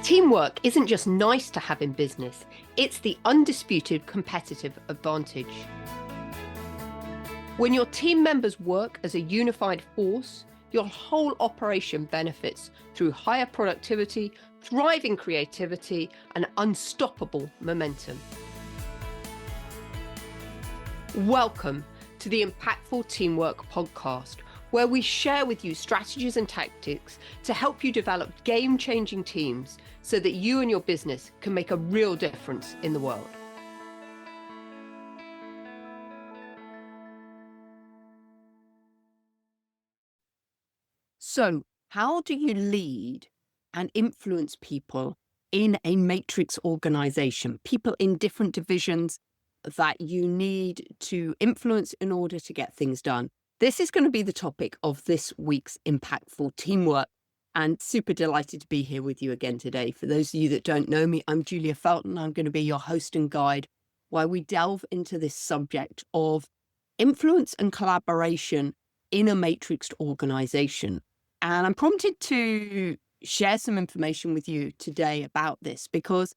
Teamwork isn't just nice to have in business, it's the undisputed competitive advantage. When your team members work as a unified force, your whole operation benefits through higher productivity, thriving creativity, and unstoppable momentum. Welcome to the Impactful Teamwork Podcast, where we share with you strategies and tactics to help you develop game-changing teams so that you and your business can make a real difference in the world. So, how do you lead and influence people in a matrix organization? People in different divisions that you need to influence in order to get things done. This is going to be the topic of this week's Impactful Teamwork, and super delighted to be here with you again today. For those of you that don't know me, I'm Julia Felton. I'm going to be your host and guide while we delve into this subject of influence and collaboration in a matrixed organization. And I'm prompted to share some information with you today about this because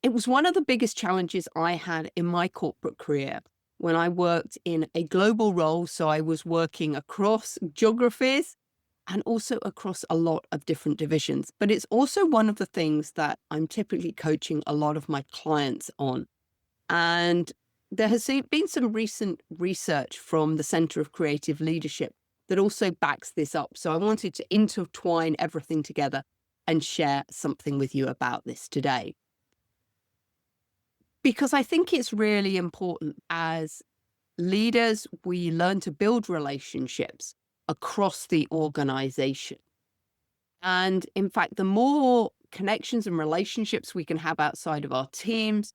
it was one of the biggest challenges I had in my corporate career when I worked in a global role. So I was working across geographies and also across a lot of different divisions. But it's also one of the things that I'm typically coaching a lot of my clients on. And there has been some recent research from the Center of Creative Leadership that also backs this up. So I wanted to intertwine everything together and share something with you about this today. Because I think it's really important as leaders, we learn to build relationships across the organization. And in fact, the more connections and relationships we can have outside of our teams,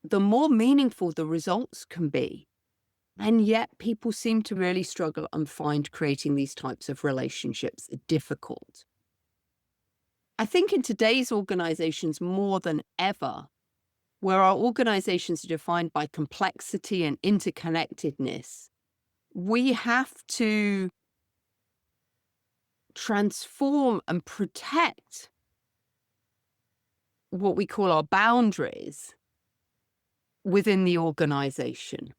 the more meaningful the results can be. And yet people seem to really struggle and find creating these types of relationships difficult. I think in today's organizations more than ever, where our organizations are defined by complexity and interconnectedness, we have to transform and protect what we call our boundaries within the organization.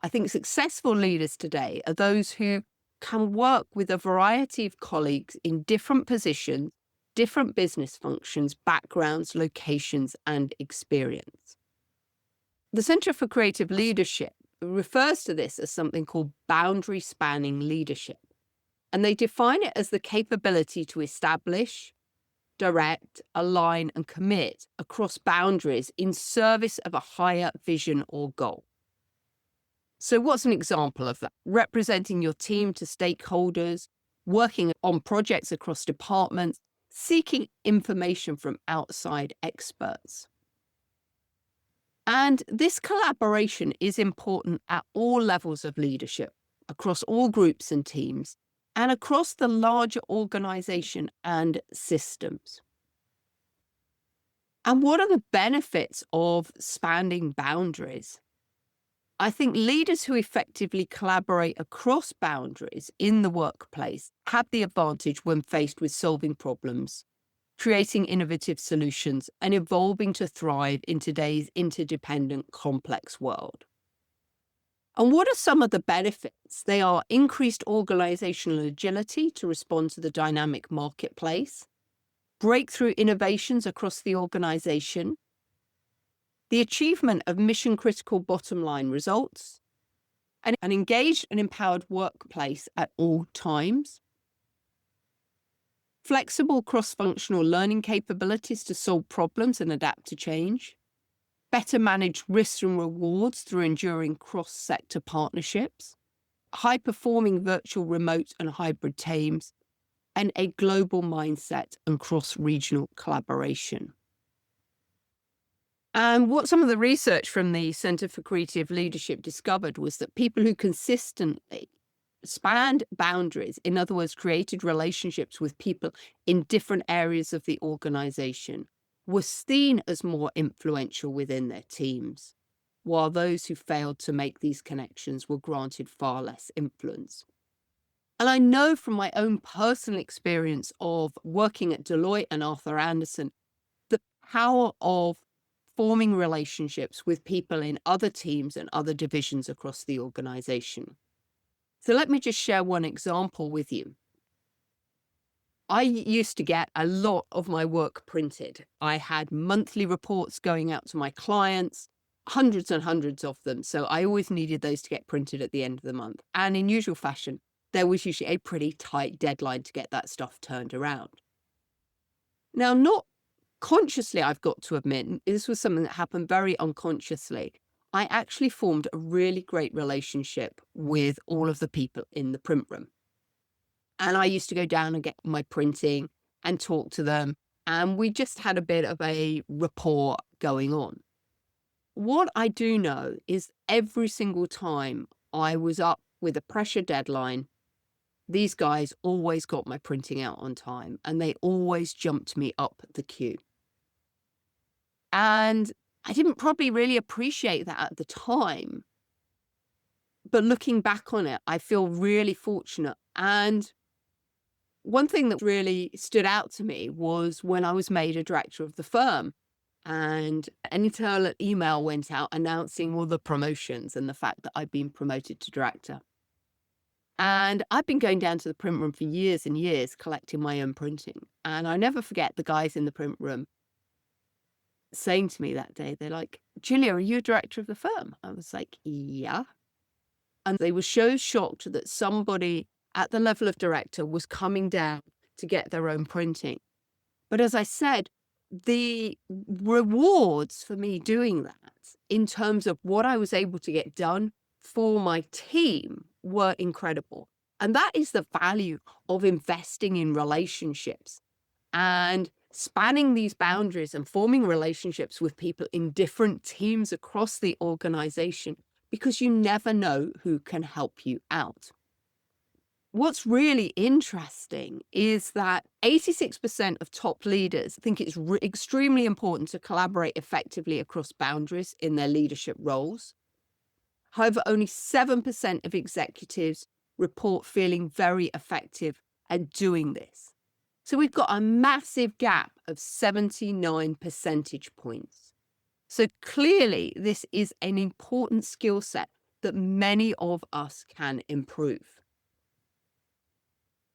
I think successful leaders today are those who can work with a variety of colleagues in different positions, different business functions, backgrounds, locations, and experience. The Center for Creative Leadership refers to this as something called boundary spanning leadership. And they define it as the capability to establish, direct, align, and commit across boundaries in service of a higher vision or goal. So what's an example of that? Representing your team to stakeholders, working on projects across departments, seeking information from outside experts. And this collaboration is important at all levels of leadership, across all groups and teams, and across the larger organization and systems. And what are the benefits of spanning boundaries? I think leaders who effectively collaborate across boundaries in the workplace have the advantage when faced with solving problems, creating innovative solutions, and evolving to thrive in today's interdependent, complex world. And what are some of the benefits? They are increased organizational agility to respond to the dynamic marketplace, breakthrough innovations across the organization, the achievement of mission-critical bottom-line results, and an engaged and empowered workplace at all times, flexible cross-functional learning capabilities to solve problems and adapt to change, better manage risks and rewards through enduring cross-sector partnerships, high-performing virtual remote and hybrid teams, and a global mindset and cross-regional collaboration. And what some of the research from the Center for Creative Leadership discovered was that people who consistently spanned boundaries, in other words, created relationships with people in different areas of the organization, were seen as more influential within their teams, while those who failed to make these connections were granted far less influence. And I know from my own personal experience of working at Deloitte and Arthur Andersen, the power of forming relationships with people in other teams and other divisions across the organization. So let me just share one example with you. I used to get a lot of my work printed. I had monthly reports going out to my clients, hundreds and hundreds of them. So I always needed those to get printed at the end of the month. And in usual fashion, there was usually a pretty tight deadline to get that stuff turned around. Now, not consciously, I've got to admit, this was something that happened very unconsciously. I actually formed a really great relationship with all of the people in the print room. And I used to go down and get my printing and talk to them. And we just had a bit of a rapport going on. What I do know is every single time I was up with a pressure deadline, these guys always got my printing out on time and they always jumped me up the queue. And I didn't probably really appreciate that at the time. But looking back on it, I feel really fortunate. And one thing that really stood out to me was when I was made a director of the firm and an internal email went out announcing all the promotions and the fact that I'd been promoted to director. And I've been going down to the print room for years and years collecting my own printing. And I never forget the guys in the print room saying to me that day, they're like, "Julia, are you a director of the firm?" I was like, "Yeah." And they were so shocked that somebody at the level of director was coming down to get their own printing. But as I said, the rewards for me doing that in terms of what I was able to get done for my team were incredible. And that is the value of investing in relationships and spanning these boundaries and forming relationships with people in different teams across the organization, because you never know who can help you out. What's really interesting is that 86% of top leaders think it's extremely important to collaborate effectively across boundaries in their leadership roles. However, only 7% of executives report feeling very effective at doing this. So we've got a massive gap of 79 percentage points. So clearly, this is an important skill set that many of us can improve.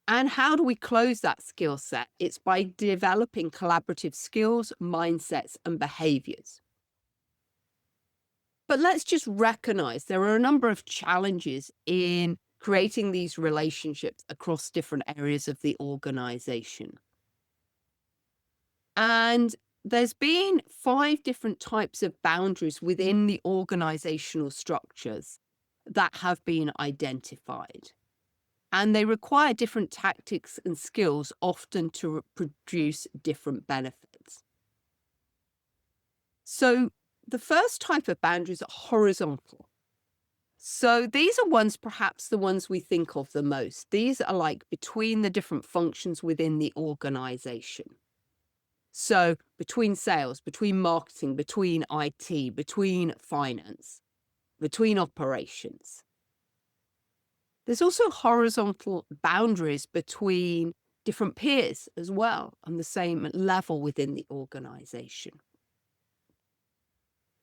And how do we close that skill set? It's by developing collaborative skills, mindsets, and behaviors. But let's just recognize there are a number of challenges in creating these relationships across different areas of the organization. And there's been 5 different types of boundaries within the organizational structures that have been identified. And they require different tactics and skills, often to produce different benefits. So the first type of boundaries are horizontal. So these are perhaps the ones we think of the most. These are like between the different functions within the organization. So between sales, between marketing, between IT, between finance, between operations. There's also horizontal boundaries between different peers as well, on the same level within the organization.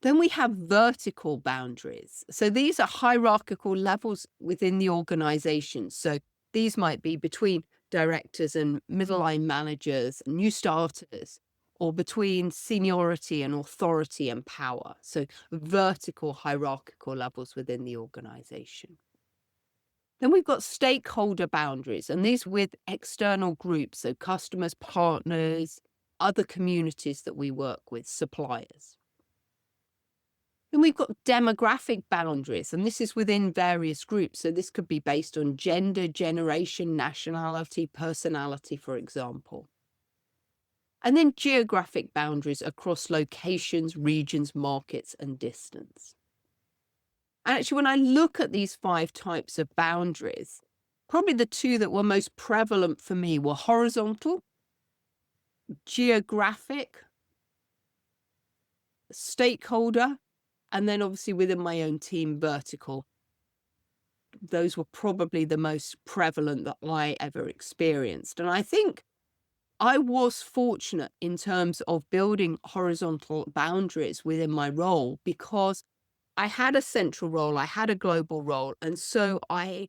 Then we have vertical boundaries. So these are hierarchical levels within the organization. So these might be between directors and middle line managers, new starters, or between seniority and authority and power. So vertical hierarchical levels within the organization. Then we've got stakeholder boundaries, and these with external groups, so customers, partners, other communities that we work with, suppliers. Then we've got demographic boundaries, and this is within various groups. So this could be based on gender, generation, nationality, personality, for example. And then geographic boundaries across locations, regions, markets, and distance. And actually, when I look at these 5 types of boundaries, probably the 2 that were most prevalent for me were horizontal, geographic, stakeholder, and then obviously within my own team, vertical. those were probably the most prevalent that I ever experienced. And I think I was fortunate in terms of building horizontal boundaries within my role because I had a central role, I had a global role. And so I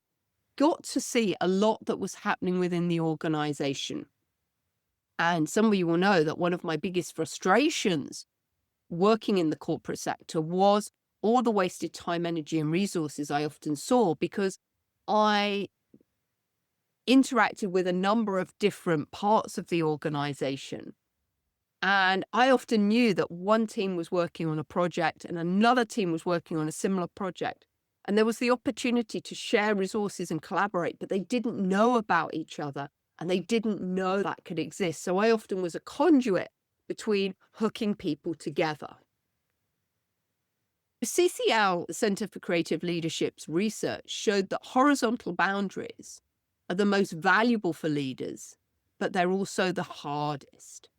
got to see a lot that was happening within the organization. And some of you will know that one of my biggest frustrations working in the corporate sector was all the wasted time, energy, and resources I often saw because I interacted with a number of different parts of the organization. And I often knew that one team was working on a project and another team was working on a similar project. And there was the opportunity to share resources and collaborate, but they didn't know about each other and they didn't know that could exist. So I often was a conduit between hooking people together. CCL, the Center for Creative Leadership's research showed that horizontal boundaries are the most valuable for leaders, but they're also the hardest.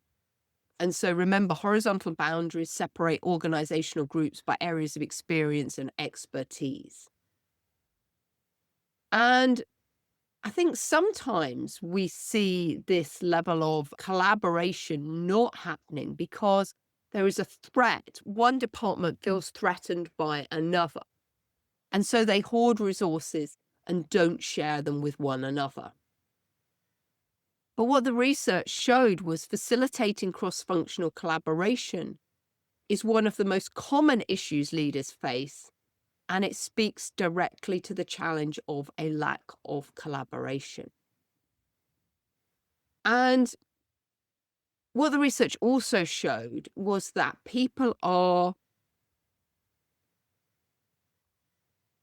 And so remember, horizontal boundaries separate organizational groups by areas of experience and expertise. And I think sometimes we see this level of collaboration not happening because there is a threat. One department feels threatened by another. And so they hoard resources and don't share them with one another. But what the research showed was facilitating cross-functional collaboration is one of the most common issues leaders face, and it speaks directly to the challenge of a lack of collaboration. And what the research also showed was that people are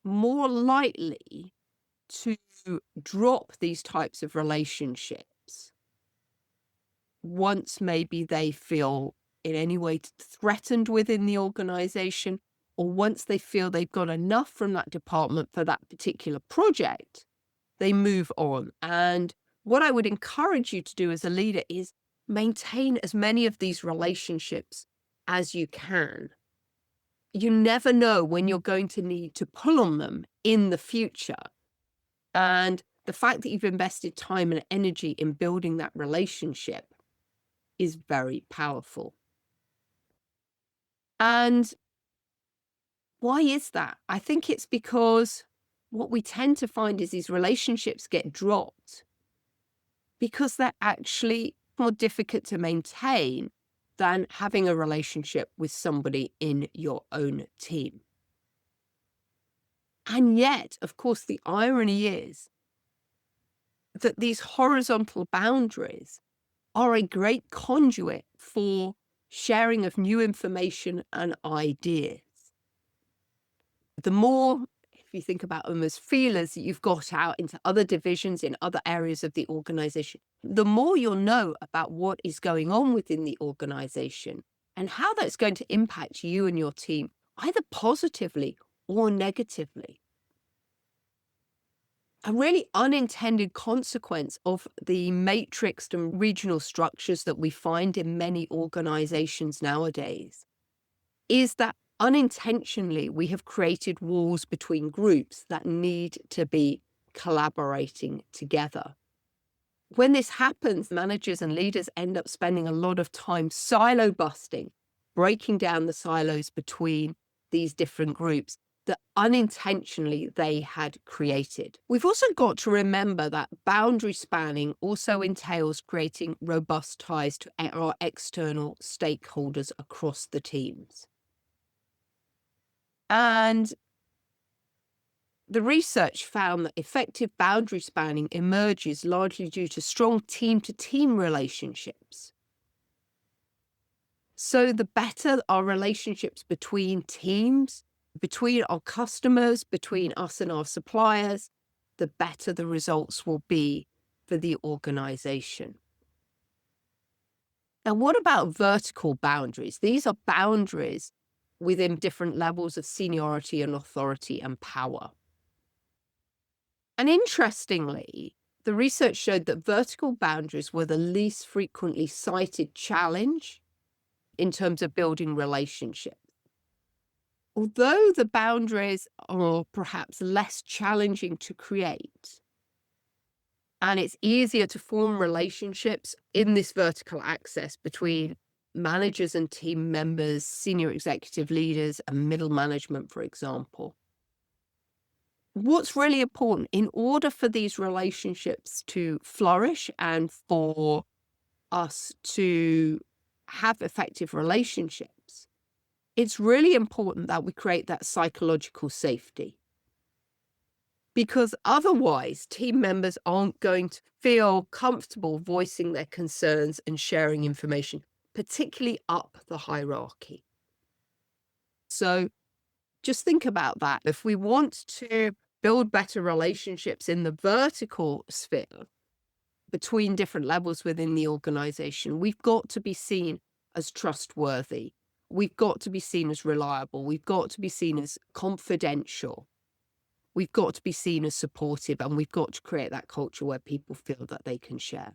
more likely to drop these types of relationships once maybe they feel in any way threatened within the organization, or once they feel they've got enough from that department for that particular project, they move on. And what I would encourage you to do as a leader is maintain as many of these relationships as you can. You never know when you're going to need to pull on them in the future. And the fact that you've invested time and energy in building that relationship is very powerful. And why is that? I think it's because what we tend to find is these relationships get dropped because they're actually more difficult to maintain than having a relationship with somebody in your own team. And yet, of course, the irony is that these horizontal boundaries are a great conduit for sharing of new information and ideas. The more, if you think about them as feelers that you've got out into other divisions in other areas of the organization, the more you'll know about what is going on within the organization and how that's going to impact you and your team, either positively or negatively. A really unintended consequence of the matrixed and regional structures that we find in many organizations nowadays is that unintentionally we have created walls between groups that need to be collaborating together. When this happens, managers and leaders end up spending a lot of time silo busting, breaking down the silos between these different groups that unintentionally they had created. We've also got to remember that boundary spanning also entails creating robust ties to our external stakeholders across the teams. And the research found that effective boundary spanning emerges largely due to strong team-to-team relationships. So the better our relationships between teams, between our customers, between us and our suppliers, the better the results will be for the organization. Now, what about vertical boundaries? These are boundaries within different levels of seniority and authority and power. And interestingly, the research showed that vertical boundaries were the least frequently cited challenge in terms of building relationships. Although the boundaries are perhaps less challenging to create, and it's easier to form relationships in this vertical access between managers and team members, senior executive leaders, and middle management, for example. What's really important in order for these relationships to flourish and for us to have effective relationships, it's really important that we create that psychological safety. Because otherwise, team members aren't going to feel comfortable voicing their concerns and sharing information, particularly up the hierarchy. So just think about that. If we want to build better relationships in the vertical sphere between different levels within the organization, we've got to be seen as trustworthy. We've got to be seen as reliable. We've got to be seen as confidential. We've got to be seen as supportive, and we've got to create that culture where people feel that they can share.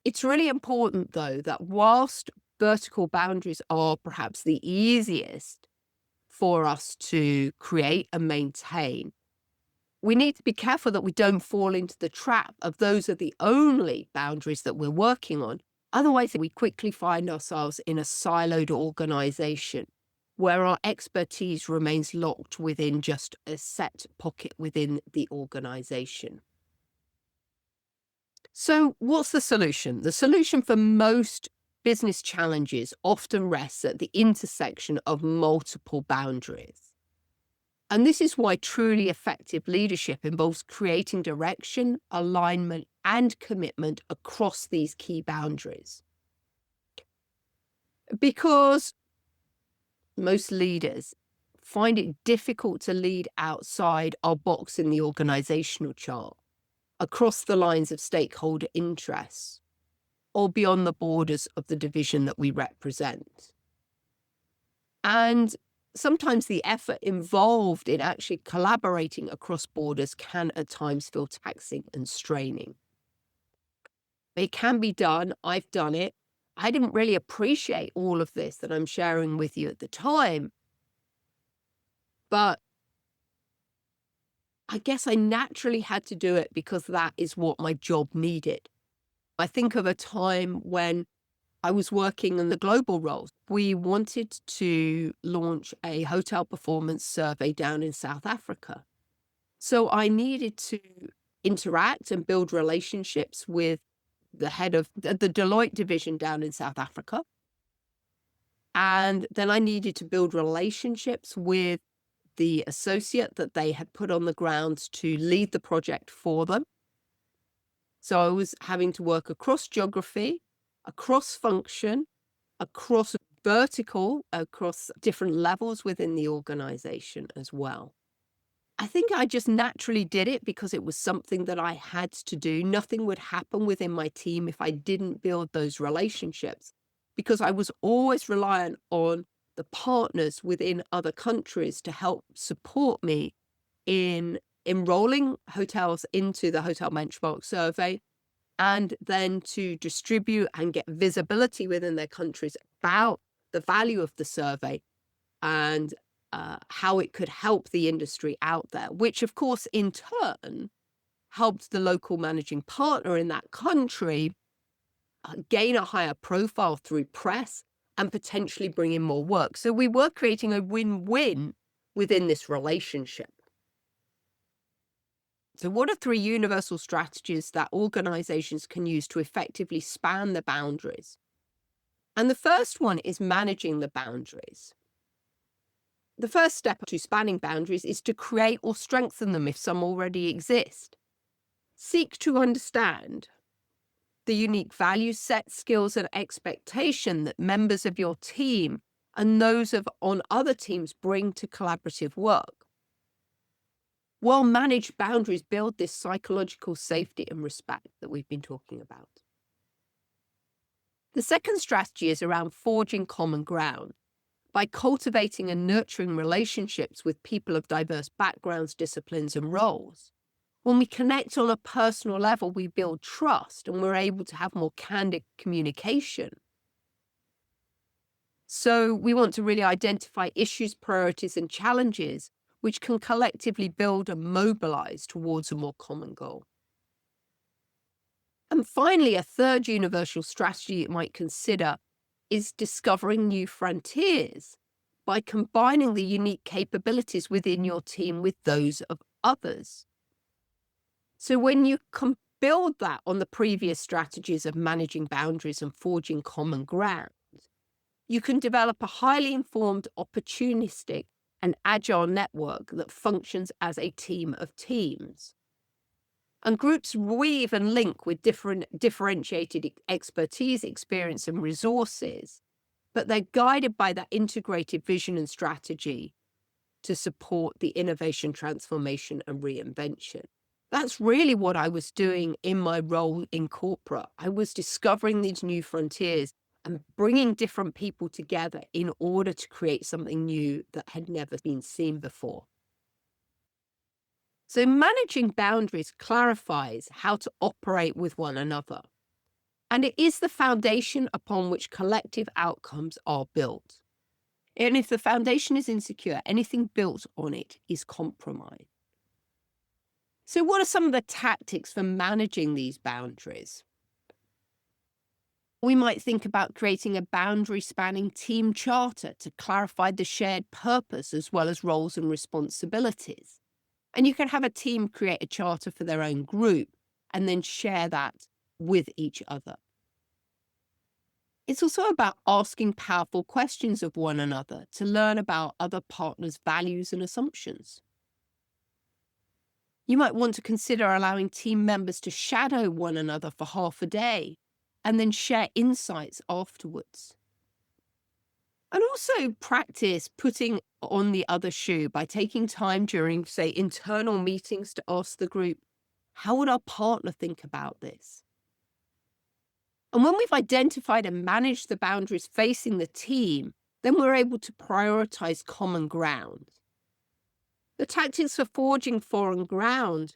It's really important, though, that whilst vertical boundaries are perhaps the easiest for us to create and maintain, we need to be careful that we don't fall into the trap of those are the only boundaries that we're working on. Otherwise, we quickly find ourselves in a siloed organization where our expertise remains locked within just a set pocket within the organization. So what's the solution? The solution for most business challenges often rests at the intersection of multiple boundaries. And this is why truly effective leadership involves creating direction, alignment, and commitment across these key boundaries. Because most leaders find it difficult to lead outside our box in the organizational chart, across the lines of stakeholder interests, or beyond the borders of the division that we represent. And sometimes the effort involved in actually collaborating across borders can at times feel taxing and straining. It can be done. I've done it. I didn't really appreciate all of this that I'm sharing with you at the time, but I guess I naturally had to do it because that is what my job needed. I think of a time when I was working in the global role. We wanted to launch a hotel performance survey down in South Africa. So I needed to interact and build relationships with the head of the Deloitte division down in South Africa. And then I needed to build relationships with the associate that they had put on the ground to lead the project for them. So I was having to work across geography, across function, across vertical, across different levels within the organization as well. I think I just naturally did it because it was something that I had to do. Nothing would happen within my team if I didn't build those relationships, because I was always reliant on the partners within other countries to help support me in enrolling hotels into the hotel benchmark survey, and then to distribute and get visibility within their countries about the value of the survey and how it could help the industry out there, which of course in turn helped the local managing partner in that country gain a higher profile through press and potentially bring in more work. So we were creating a win-win within this relationship. So what are 3 universal strategies that organizations can use to effectively span the boundaries? And the first one is managing the boundaries. The first step to spanning boundaries is to create or strengthen them if some already exist. Seek to understand the unique value set, skills, and expectation that members of your team and those on other teams bring to collaborative work. Well-managed boundaries build this psychological safety and respect that we've been talking about. The second strategy is around forging common ground. By cultivating and nurturing relationships with people of diverse backgrounds, disciplines, and roles. When we connect on a personal level, we build trust and we're able to have more candid communication. So we want to really identify issues, priorities, and challenges which can collectively build and mobilize towards a more common goal. And finally, a third universal strategy you might consider is discovering new frontiers by combining the unique capabilities within your team with those of others. So when you can build that on the previous strategies of managing boundaries and forging common ground, you can develop a highly informed, opportunistic, and agile network that functions as a team of teams. And groups weave and link with different differentiated expertise, experience, and resources, but they're guided by that integrated vision and strategy to support the innovation, transformation, and reinvention. That's really what I was doing in my role in corporate. I was discovering these new frontiers and bringing different people together in order to create something new that had never been seen before. So managing boundaries clarifies how to operate with one another, and it is the foundation upon which collective outcomes are built. And if the foundation is insecure, anything built on it is compromised. So what are some of the tactics for managing these boundaries? We might think about creating a boundary-spanning team charter to clarify the shared purpose as well as roles and responsibilities. And you can have a team create a charter for their own group and then share that with each other. It's also about asking powerful questions of one another to learn about other partners' values and assumptions. You might want to consider allowing team members to shadow one another for half a day and then share insights afterwards. And also practice putting on the other shoe by taking time during, say, internal meetings to ask the group, how would our partner think about this? And when we've identified and managed the boundaries facing the team, then we're able to prioritize common ground. The tactics for forging foreign ground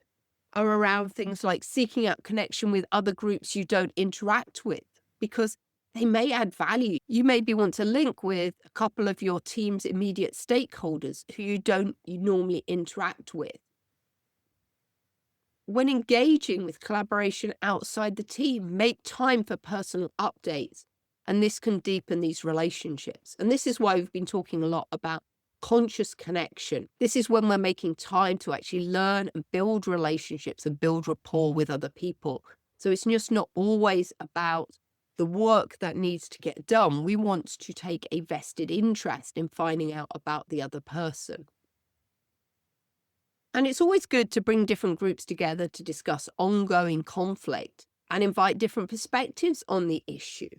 are around things like seeking out connection with other groups you don't interact with, because they may add value. You maybe want to link with a couple of your team's immediate stakeholders who you normally interact with. When engaging with collaboration outside the team, make time for personal updates, and this can deepen these relationships. And this is why we've been talking a lot about conscious connection. This is when we're making time to actually learn and build relationships and build rapport with other people. So it's just not always about the work that needs to get done. We want to take a vested interest in finding out about the other person. And it's always good to bring different groups together to discuss ongoing conflict and invite different perspectives on the issue.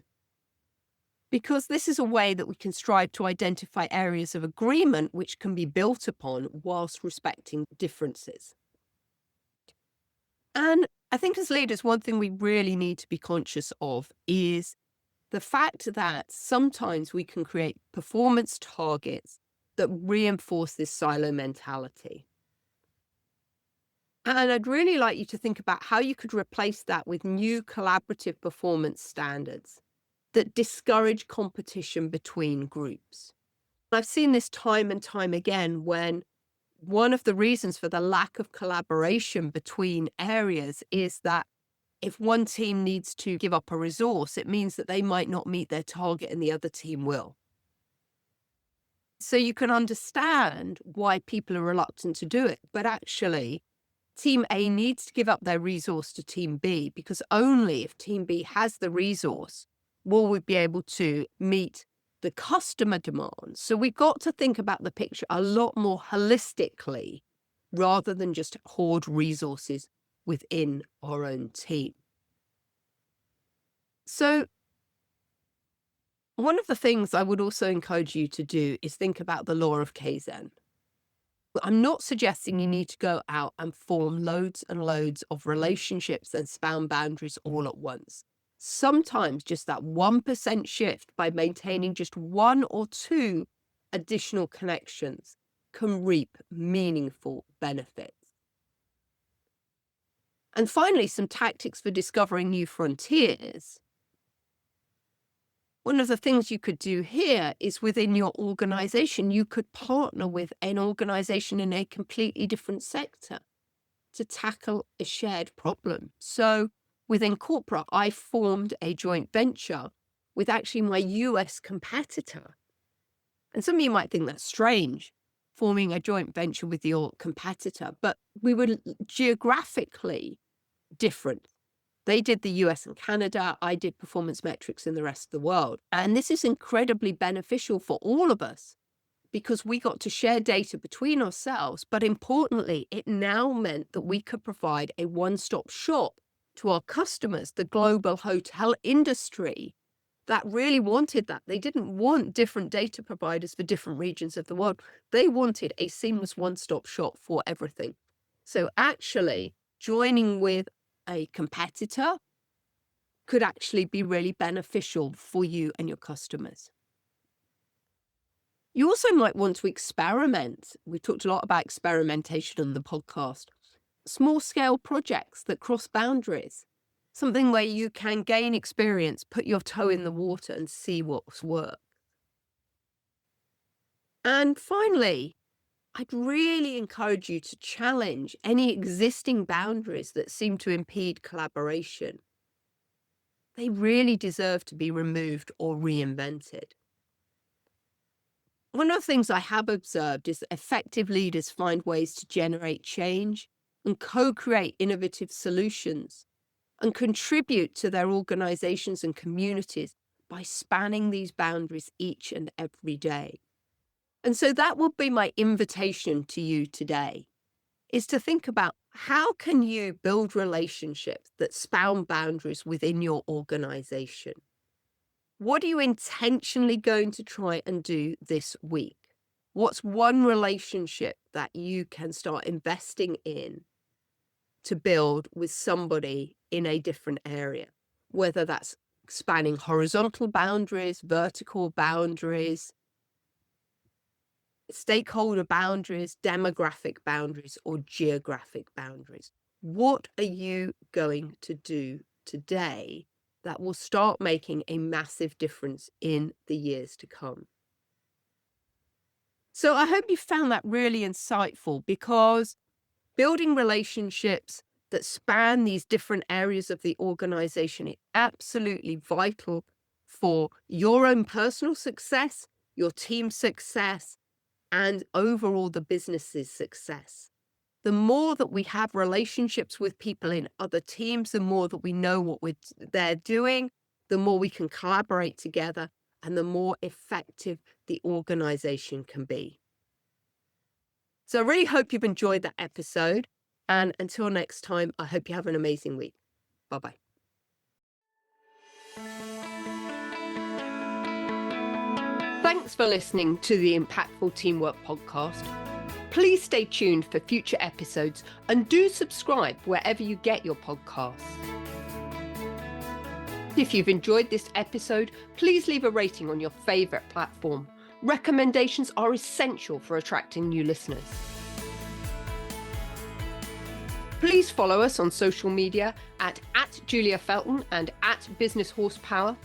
Because this is a way that we can strive to identify areas of agreement which can be built upon whilst respecting differences. And I think as leaders, one thing we really need to be conscious of is the fact that sometimes we can create performance targets that reinforce this silo mentality. And I'd really like you to think about how you could replace that with new collaborative performance standards that discourage competition between groups. I've seen this time and time again when one of the reasons for the lack of collaboration between areas is that if one team needs to give up a resource, it means that they might not meet their target and the other team will. So you can understand why people are reluctant to do it, but actually Team A needs to give up their resource to Team B, because only if Team B has the resource will we be able to meet the customer demands. So we've got to think about the picture a lot more holistically rather than just hoard resources within our own team. So one of the things I would also encourage you to do is think about the law of Kaizen. I'm not suggesting you need to go out and form loads and loads of relationships and span boundaries all at once. Sometimes just that 1% shift by maintaining just one or two additional connections can reap meaningful benefits. And finally, some tactics for discovering new frontiers. One of the things you could do here is within your organization, you could partner with an organization in a completely different sector to tackle a shared problem. So within corporate, I formed a joint venture with actually my US competitor. And some of you might think that's strange, forming a joint venture with your competitor, but we were geographically different. They did the US and Canada. I did performance metrics in the rest of the world. And this is incredibly beneficial for all of us because we got to share data between ourselves. But importantly, it now meant that we could provide a one-stop shop to our customers, the global hotel industry that really wanted that. They didn't want different data providers for different regions of the world. They wanted a seamless one-stop shop for everything. So actually joining with a competitor could actually be really beneficial for you and your customers. You also might want to experiment. We talked a lot about experimentation on the podcast. Small scale projects that cross boundaries, something where you can gain experience, put your toe in the water and see what's worked. And finally, I'd really encourage you to challenge any existing boundaries that seem to impede collaboration. They really deserve to be removed or reinvented. One of the things I have observed is that effective leaders find ways to generate change and co-create innovative solutions and contribute to their organizations and communities by spanning these boundaries each and every day. And so that would be my invitation to you today, is to think about how can you build relationships that span boundaries within your organization? What are you intentionally going to try and do this week? What's one relationship that you can start investing in to build with somebody in a different area? Whether that's spanning horizontal boundaries, vertical boundaries, stakeholder boundaries, demographic boundaries, or geographic boundaries. What are you going to do today that will start making a massive difference in the years to come? So I hope you found that really insightful, because building relationships that span these different areas of the organization is absolutely vital for your own personal success, your team's success, and overall the business's success. The more that we have relationships with people in other teams, the more that we know what they're doing, the more we can collaborate together, and the more effective the organization can be. So I really hope you've enjoyed that episode. And until next time, I hope you have an amazing week. Bye-bye. Thanks for listening to the Impactful Teamwork Podcast. Please stay tuned for future episodes and do subscribe wherever you get your podcasts. If you've enjoyed this episode, please leave a rating on your favorite platform. Recommendations are essential for attracting new listeners. Please follow us on social media at Julia Felton and at Business Horsepower.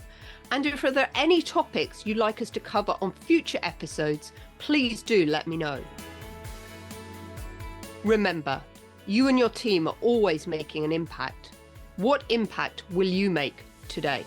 And if there are any topics you'd like us to cover on future episodes, please do let me know. Remember, you and your team are always making an impact. What impact will you make today?